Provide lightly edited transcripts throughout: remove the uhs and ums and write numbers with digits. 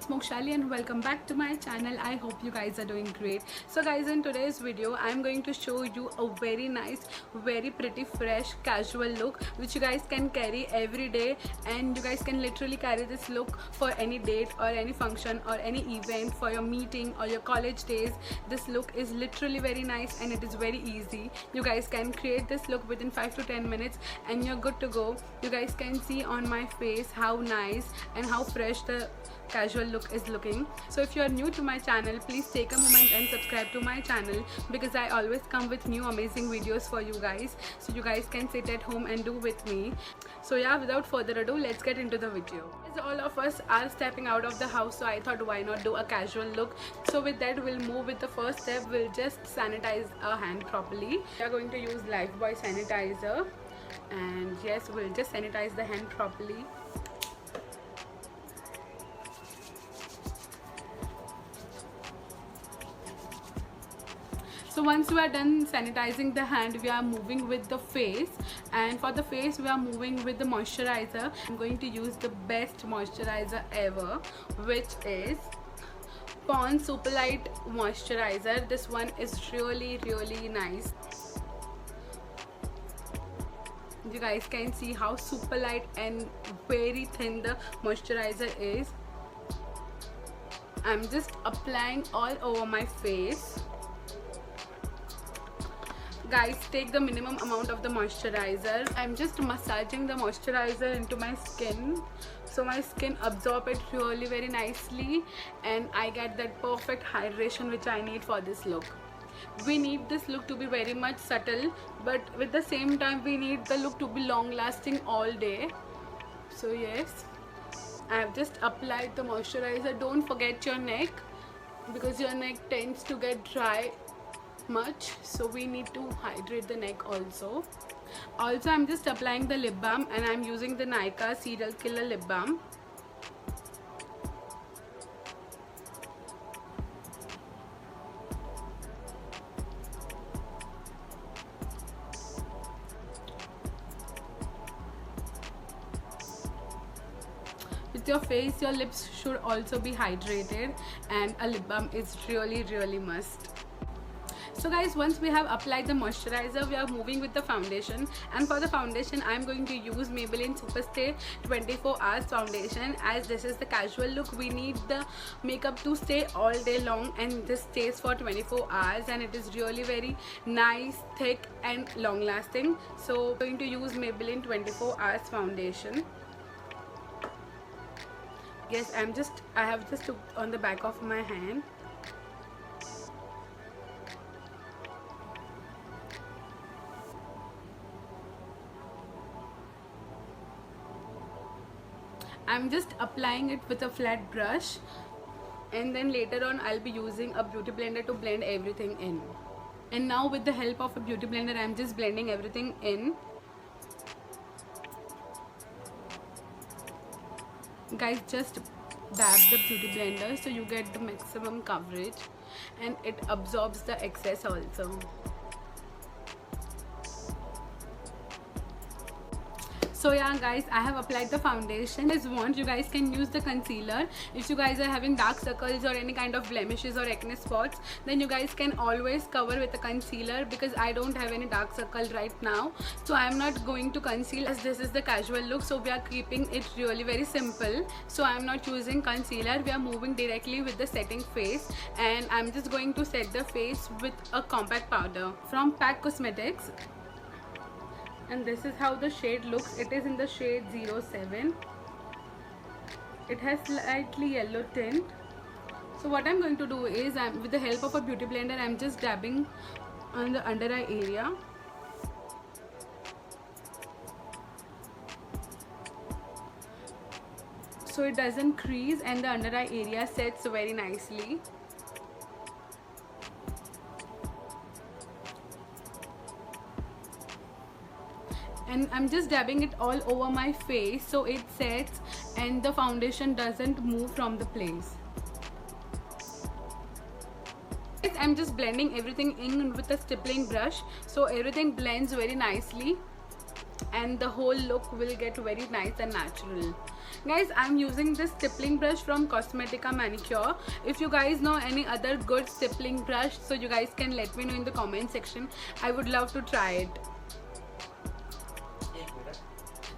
it's Mokshali and welcome back to my channel. I hope you guys are doing great. So guys, in today's video I'm going to show you a very nice, very pretty, fresh, casual look which you guys can carry every day, and you guys can literally carry this look for any date or any function or any event, for your meeting or your college days. This look is literally very nice and it is very easy. You guys can create this look within 5 to 10 minutes and you're good to go. You guys can see on my face how nice and how fresh the casual look is looking. So if you are new to my channel, please take a moment and subscribe to my channel, because I always come with new amazing videos for you guys, so you guys can sit at home and do with me. So yeah, without further ado, let's get into the video. As all of us are stepping out of the house, so I thought why not do a casual look. So with that, we'll move with the first step. We'll just sanitize our hand properly. We are going to use Lifebuoy sanitizer, and yes, we'll just sanitize the hand properly. So once we are done sanitizing the hand, we are moving with the face, and for the face we are moving with the moisturizer. I'm going to use the best moisturizer ever, which is Pond's Super Light Moisturizer. This one is really nice. You guys can see how super light and very thin the moisturizer is. I'm just applying all over my face. Guys, take the minimum amount of the moisturizer. I'm just massaging the moisturizer into my skin, so my skin absorb it really very nicely and I get that perfect hydration which I need for this look. We need this look to be very much subtle, but with the same time we need the look to be long lasting all day. So yes, I have just applied the moisturizer. Don't forget your neck, because your neck tends to get dry much, so we need to hydrate the neck also. I'm just applying the lip balm, and I'm using the Nykaa Serial Killer lip balm. With your face, your lips should also be hydrated, and a lip balm is really must. So guys, once we have applied the moisturizer, we are moving with the foundation, and for the foundation I'm going to use Maybelline Superstay 24 Hours foundation. As this is the casual look, we need the makeup to stay all day long, and this stays for 24 hours and it is really very nice, thick and long lasting. So I'm going to use Maybelline 24 Hours foundation. Yes, I have just took on the back of my hand. I'm just applying it with a flat brush, and then later on I'll be using a beauty blender to blend everything in. And now with the help of a beauty blender, I'm just blending everything in. Guys, just dab the beauty blender so you get the maximum coverage and it absorbs the excess also. So yeah guys, I have applied the foundation. If you want, you guys can use the concealer. If you guys are having dark circles or any kind of blemishes or acne spots, then you guys can always cover with a concealer, because I don't have any dark circle right now, so I am not going to conceal, as this is the casual look, so we are keeping it really very simple. So I am not using concealer. We are moving directly with the setting face, and I'm just going to set the face with a compact powder from PAC Cosmetics. And this is how the shade looks. It is in the shade 07. It has slightly yellow tint. So what I'm going to do is, with the help of a beauty blender, I'm just dabbing on the under eye area. So it doesn't crease and the under eye area sets very nicely. And I'm just dabbing it all over my face so it sets and the foundation doesn't move from the place. I'm just blending everything in with a stippling brush so everything blends very nicely. and the whole look will get very nice and natural. Guys, I'm using this stippling brush from Cosmetica Manicure. If you guys know any other good stippling brush, so you guys can let me know in the comment section. I would love to try it.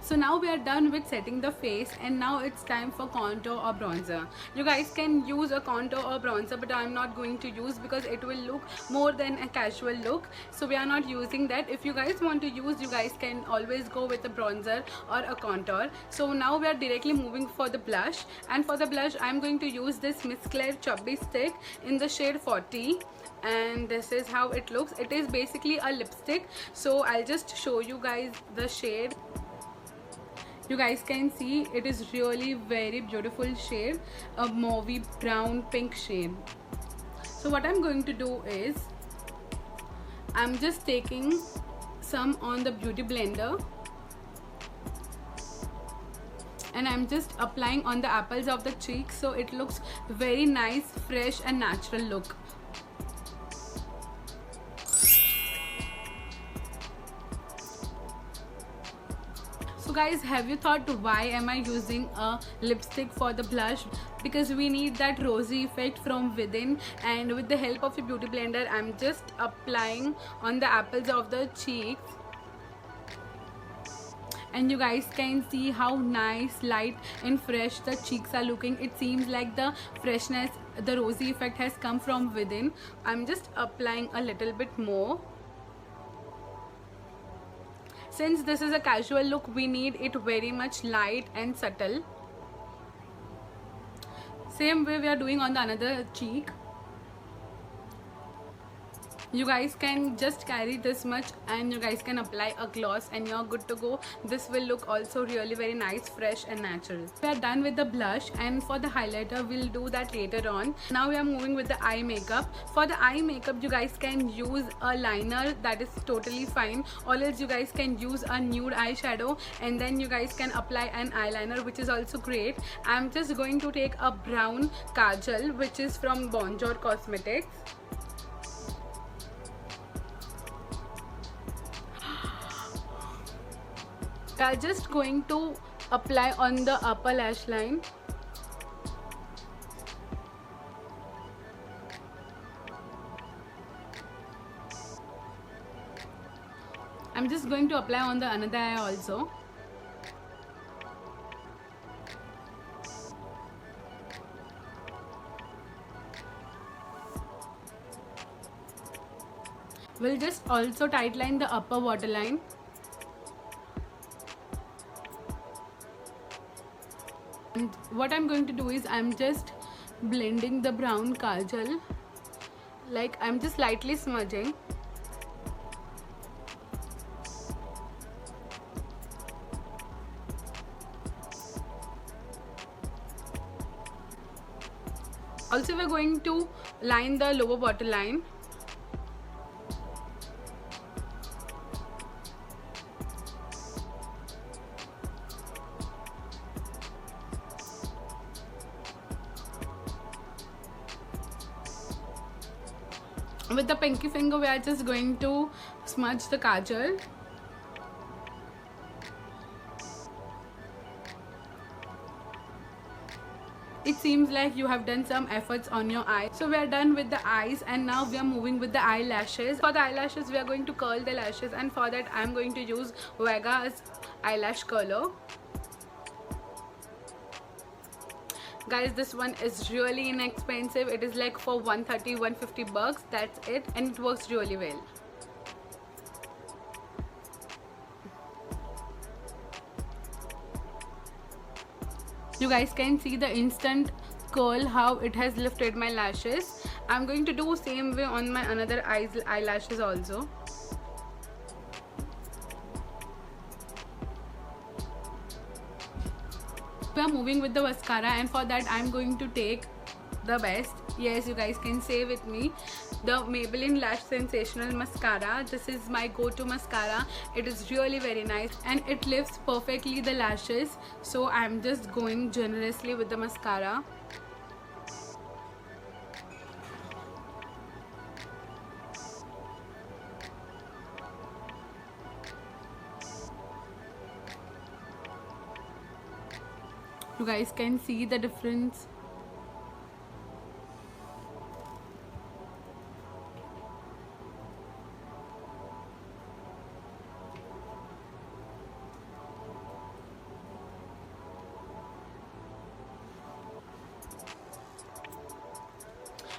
So now we are done with setting the face, and now it's time for contour or bronzer. You guys can use a contour or bronzer, but I'm not going to use because it will look more than a casual look. So we are not using that. If you guys want to use, you guys can always go with a bronzer or a contour. So now we are directly moving for the blush, and for the blush I'm going to use this Miss Claire Chubby Stick in the shade 40. And this is how it looks. It is basically a lipstick, so I'll just show you guys the shade. You guys can see it is really very beautiful shade, a mauvey brown pink shade. So what I'm going to do is I'm just taking some on the beauty blender and I'm just applying on the apples of the cheek, so it looks very nice, fresh and natural look. So guys, have you thought why am I using a lipstick for the blush? Because we need that rosy effect from within, and with the help of a beauty blender I'm just applying on the apples of the cheeks. And you guys can see how nice, light and fresh the cheeks are looking. It seems like the freshness, the rosy effect has come from within. I'm just applying a little bit more. Since this is a casual look, we need it very much light and subtle. Same way we are doing on the another cheek. You guys can just carry this much and you guys can apply a gloss and you're good to go. This will look also really very nice, fresh and natural. We are done with the blush, and for the highlighter we'll do that later on. Now we are moving with the eye makeup. For the eye makeup you guys can use a liner, that is totally fine, or else you guys can use a nude eyeshadow and then you guys can apply an eyeliner, which is also great. I'm just going to take a brown kajal which is from Bonjour Cosmetics. I'm just going to apply on the upper lash line. I'm just going to apply on the another eye also. We'll just also tightline the upper waterline. And what I'm going to do is I'm just blending the brown kajal, like I'm just lightly smudging. Also we're going to line the lower waterline. With the pinky finger we are just going to smudge the kajal. It seems like you have done some efforts on your eyes. So we are done with the eyes, and now we are moving with the eyelashes. For the eyelashes we are going to curl the lashes, and for that I am going to use Vega's eyelash curler. Guys, this one is really inexpensive. It is like for 130-150 bucks, that's it, and it works really well. You guys can see the instant curl, how it has lifted my lashes. I'm going to do same way on my another eyelashes also. We are moving with the mascara, and for that I'm going to take the best, yes, you guys can say with me, the Maybelline Lash Sensational Mascara. This is my go-to mascara. It is really very nice and it lifts perfectly the lashes, so I'm just going generously with the mascara. You guys can see the difference.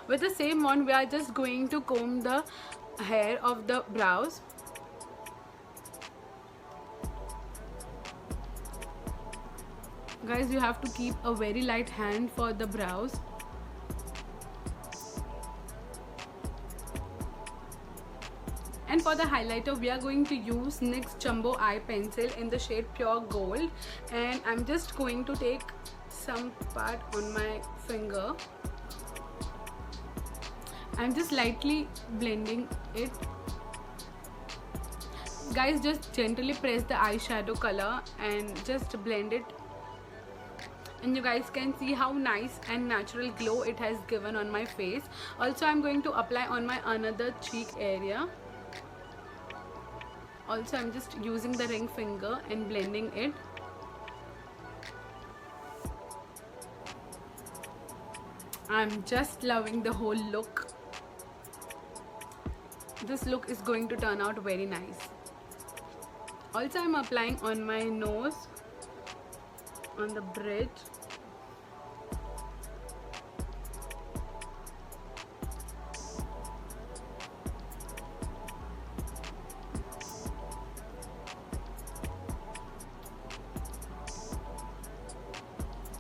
With the same one, we are just going to comb the hair of the brows. Guys, you have to keep a very light hand for the brows. And for the highlighter, we are going to use NYX Jumbo Eye Pencil in the shade Pure Gold. And I'm just going to take some part on my finger. I'm just lightly blending it. Guys, just gently press the eyeshadow color and just blend it. And you guys can see how nice and natural glow it has given on my face. Also, I'm going to apply on my another cheek area. Also, I'm just using the ring finger and blending it. I'm just loving the whole look. This look is going to turn out very nice. Also, I'm applying on my nose, on the bridge.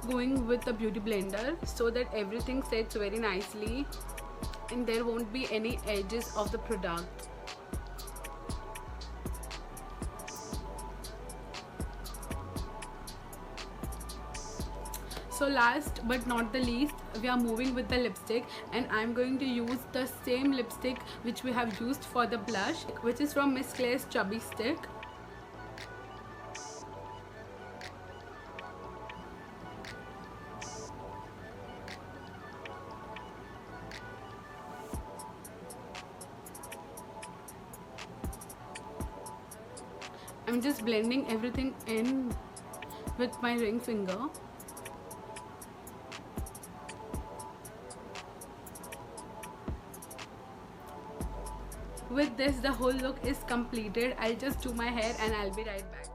Going with the beauty blender so that everything sets very nicely and there won't be any edges of the product. So last but not the least, we are moving with the lipstick, and I'm going to use the same lipstick which we have used for the blush, which is from Miss Claire's Chubby Stick. I'm just blending everything in with my ring finger. With this, the whole look is completed. I'll just do my hair and I'll be right back.